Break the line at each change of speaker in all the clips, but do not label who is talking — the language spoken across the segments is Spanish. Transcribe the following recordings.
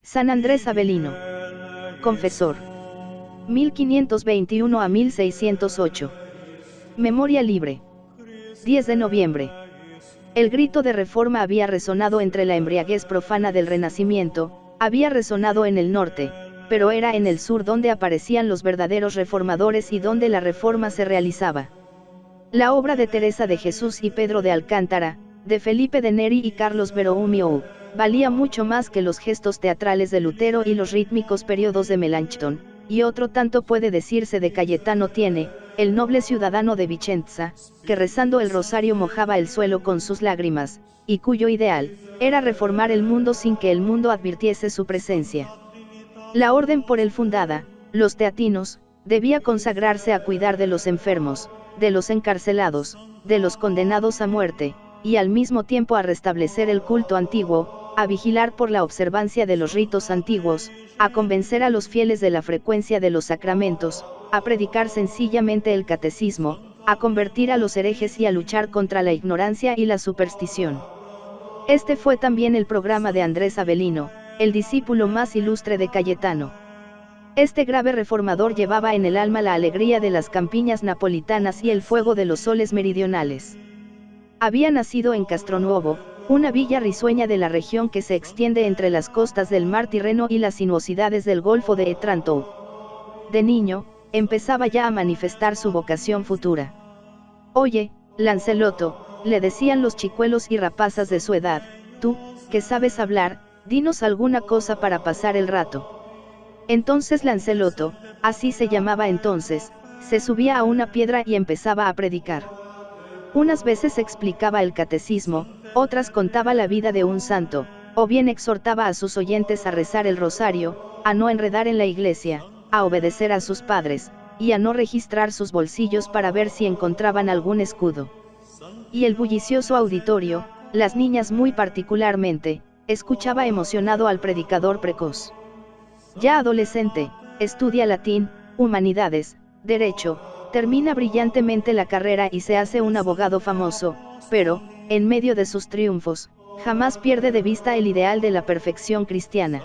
San Andrés Avelino. Confesor. 1521 a 1608. Memoria libre. 10 de noviembre. El grito de reforma había resonado entre la embriaguez profana del Renacimiento, había resonado en el norte, pero era en el sur donde aparecían los verdaderos reformadores y donde la reforma se realizaba. La obra de Teresa de Jesús y Pedro de Alcántara, de Felipe de Neri y Carlos Borromeo, valía mucho más que los gestos teatrales de Lutero y los rítmicos periodos de Melanchthon, y otro tanto puede decirse de Cayetano Tiene, el noble ciudadano de Vicenza, que rezando el rosario mojaba el suelo con sus lágrimas, y cuyo ideal era reformar el mundo sin que el mundo advirtiese su presencia. La orden por él fundada, los teatinos, debía consagrarse a cuidar de los enfermos, de los encarcelados, de los condenados a muerte, y al mismo tiempo a restablecer el culto antiguo, a vigilar por la observancia de los ritos antiguos, a convencer a los fieles de la frecuencia de los sacramentos, a predicar sencillamente el catecismo, a convertir a los herejes y a luchar contra la ignorancia y la superstición. Este fue también el programa de Andrés Avelino, el discípulo más ilustre de Cayetano. Este grave reformador llevaba en el alma la alegría de las campiñas napolitanas y el fuego de los soles meridionales. Había nacido en Castronuovo, una villa risueña de la región que se extiende entre las costas del mar Tirreno y las sinuosidades del Golfo de Otranto. De niño, empezaba ya a manifestar su vocación futura. Oye, Lanceloto, le decían los chicuelos y rapazas de su edad, tú, que sabes hablar, dinos alguna cosa para pasar el rato. Entonces Lanceloto, así se llamaba entonces, se subía a una piedra y empezaba a predicar. Unas veces explicaba el catecismo, otras contaba la vida de un santo, o bien exhortaba a sus oyentes a rezar el rosario, a no enredar en la iglesia, a obedecer a sus padres, y a no registrar sus bolsillos para ver si encontraban algún escudo. Y el bullicioso auditorio, las niñas muy particularmente, escuchaba emocionado al predicador precoz. Ya adolescente, estudia latín, humanidades, derecho, termina brillantemente la carrera y se hace un abogado famoso, pero, en medio de sus triunfos, jamás pierde de vista el ideal de la perfección cristiana.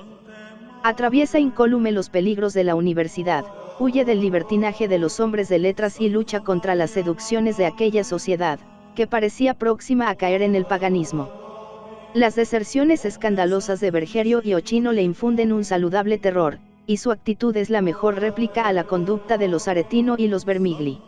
Atraviesa incólume los peligros de la universidad, huye del libertinaje de los hombres de letras y lucha contra las seducciones de aquella sociedad, que parecía próxima a caer en el paganismo. Las deserciones escandalosas de Bergerio y Ochino le infunden un saludable terror, y su actitud es la mejor réplica a la conducta de los Aretino y los Vermigli.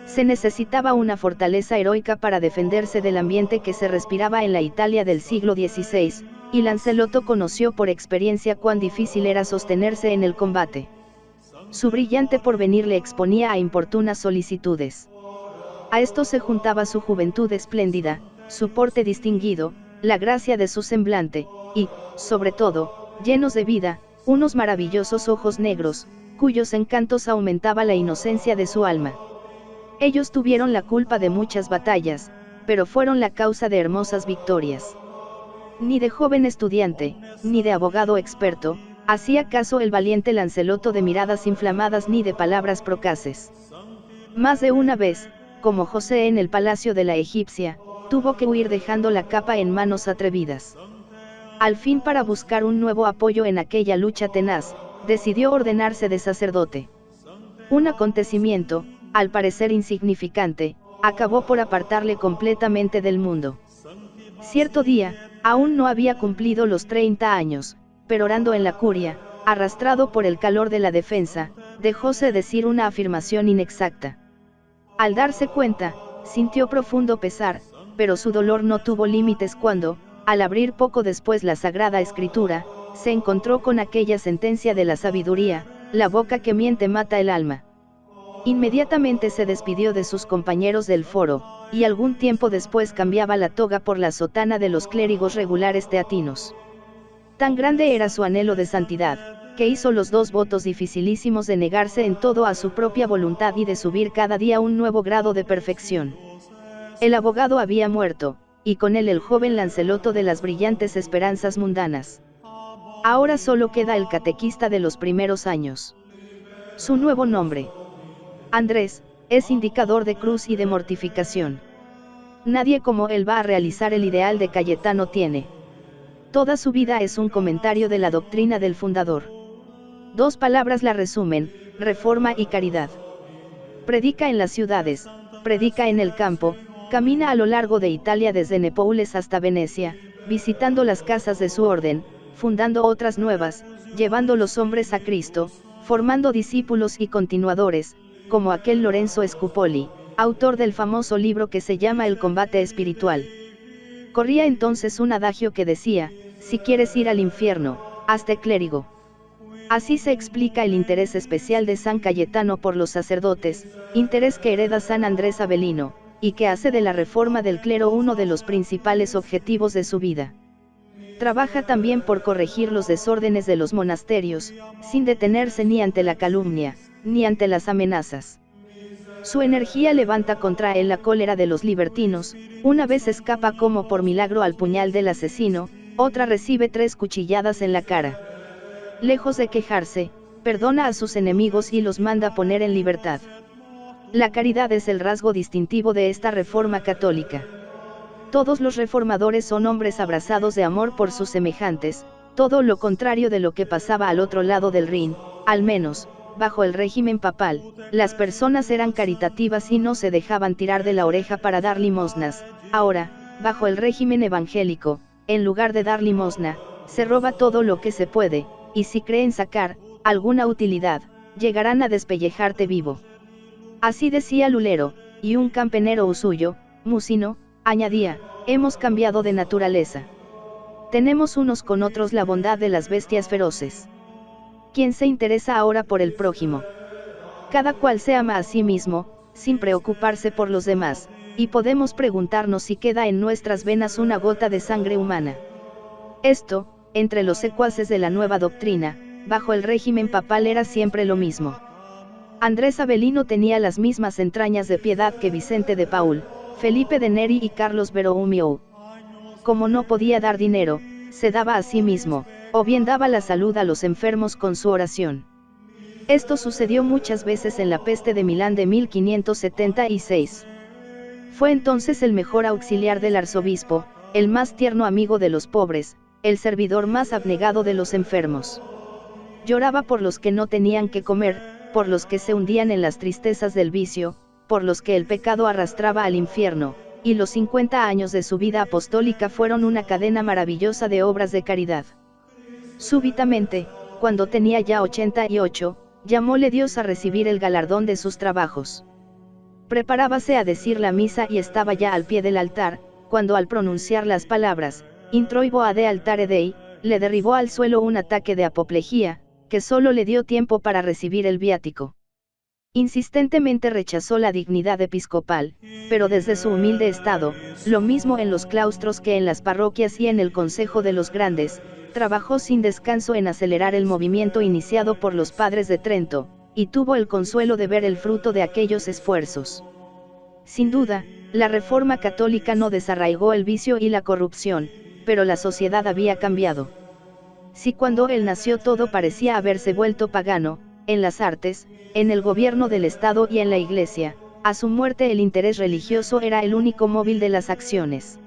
Se necesitaba una fortaleza heroica para defenderse del ambiente que se respiraba en la Italia del siglo XVI, y Lanceloto conoció por experiencia cuán difícil era sostenerse en el combate. Su brillante porvenir le exponía a importunas solicitudes. A esto se juntaba su juventud espléndida, su porte distinguido, la gracia de su semblante, y, sobre todo, llenos de vida, unos maravillosos ojos negros, cuyos encantos aumentaba la inocencia de su alma. Ellos tuvieron la culpa de muchas batallas, pero fueron la causa de hermosas victorias. Ni de joven estudiante, ni de abogado experto, hacía caso el valiente Lanceloto de miradas inflamadas ni de palabras procaces. Más de una vez, como José en el palacio de la egipcia, tuvo que huir dejando la capa en manos atrevidas. Al fin, para buscar un nuevo apoyo en aquella lucha tenaz, decidió ordenarse de sacerdote. Un acontecimiento, al parecer insignificante, acabó por apartarle completamente del mundo. Cierto día, aún no había cumplido los 30 años, perorando en la curia, arrastrado por el calor de la defensa, dejóse decir una afirmación inexacta. Al darse cuenta, sintió profundo pesar, pero su dolor no tuvo límites cuando, al abrir poco después la Sagrada Escritura, se encontró con aquella sentencia de la sabiduría: la boca que miente mata el alma. Inmediatamente se despidió de sus compañeros del foro, y algún tiempo después cambiaba la toga por la sotana de los clérigos regulares teatinos. Tan grande era su anhelo de santidad, que hizo los 2 votos dificilísimos de negarse en todo a su propia voluntad y de subir cada día un nuevo grado de perfección. El abogado había muerto, y con él el joven Lanceloto de las brillantes esperanzas mundanas. Ahora solo queda el catequista de los primeros años. Su nuevo nombre, Andrés, es indicador de cruz y de mortificación. Nadie como él va a realizar el ideal de Cayetano Tiene. Toda su vida es un comentario de la doctrina del fundador. 2 palabras la resumen: reforma y caridad. Predica en las ciudades, predica en el campo, camina a lo largo de Italia desde Nápoles hasta Venecia, visitando las casas de su orden, fundando otras nuevas, llevando los hombres a Cristo, formando discípulos y continuadores, como aquel Lorenzo Scupoli, autor del famoso libro que se llama El combate espiritual. Corría entonces un adagio que decía: si quieres ir al infierno, hazte clérigo. Así se explica el interés especial de San Cayetano por los sacerdotes, interés que hereda San Andrés Avelino, y que hace de la reforma del clero uno de los principales objetivos de su vida. Trabaja también por corregir los desórdenes de los monasterios, sin detenerse ni ante la calumnia, ni ante las amenazas. Su energía levanta contra él la cólera de los libertinos, una vez escapa como por milagro al puñal del asesino, otra recibe 3 cuchilladas en la cara. Lejos de quejarse, perdona a sus enemigos y los manda poner en libertad. La caridad es el rasgo distintivo de esta reforma católica. Todos los reformadores son hombres abrazados de amor por sus semejantes, todo lo contrario de lo que pasaba al otro lado del Rin. Al menos, bajo el régimen papal, las personas eran caritativas y no se dejaban tirar de la oreja para dar limosnas. Ahora, bajo el régimen evangélico, en lugar de dar limosna, se roba todo lo que se puede, y si creen sacar alguna utilidad, llegarán a despellejarte vivo. Así decía Lulero, y un campenero usuyo, Musino, añadía: hemos cambiado de naturaleza. Tenemos unos con otros la bondad de las bestias feroces. ¿Quién se interesa ahora por el prójimo? Cada cual se ama a sí mismo, sin preocuparse por los demás, y podemos preguntarnos si queda en nuestras venas una gota de sangre humana. Esto, entre los secuaces de la nueva doctrina, bajo el régimen papal era siempre lo mismo. Andrés Avelino tenía las mismas entrañas de piedad que Vicente de Paul, Felipe de Neri y Carlos Borromeo. Como no podía dar dinero, se daba a sí mismo, o bien daba la salud a los enfermos con su oración. Esto sucedió muchas veces en la peste de Milán de 1576. Fue entonces el mejor auxiliar del arzobispo, el más tierno amigo de los pobres, el servidor más abnegado de los enfermos. Lloraba por los que no tenían que comer, por los que se hundían en las tristezas del vicio, por los que el pecado arrastraba al infierno, y los 50 años de su vida apostólica fueron una cadena maravillosa de obras de caridad. Súbitamente, cuando tenía ya 88, llamóle Dios a recibir el galardón de sus trabajos. Preparábase a decir la misa y estaba ya al pie del altar, cuando al pronunciar las palabras, introibo ad altare Dei, le derribó al suelo un ataque de apoplejía, que solo le dio tiempo para recibir el viático. Insistentemente rechazó la dignidad episcopal, pero desde su humilde estado, lo mismo en los claustros que en las parroquias y en el Consejo de los Grandes, trabajó sin descanso en acelerar el movimiento iniciado por los padres de Trento, y tuvo el consuelo de ver el fruto de aquellos esfuerzos. Sin duda, la Reforma católica no desarraigó el vicio y la corrupción, pero la sociedad había cambiado. Si cuando él nació todo parecía haberse vuelto pagano, en las artes, en el gobierno del Estado y en la Iglesia, a su muerte el interés religioso era el único móvil de las acciones.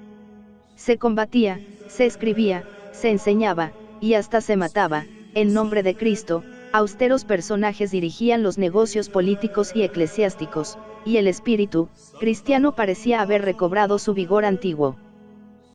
Se combatía, se escribía, se enseñaba, y hasta se mataba, en nombre de Cristo. Austeros personajes dirigían los negocios políticos y eclesiásticos, y el espíritu cristiano parecía haber recobrado su vigor antiguo.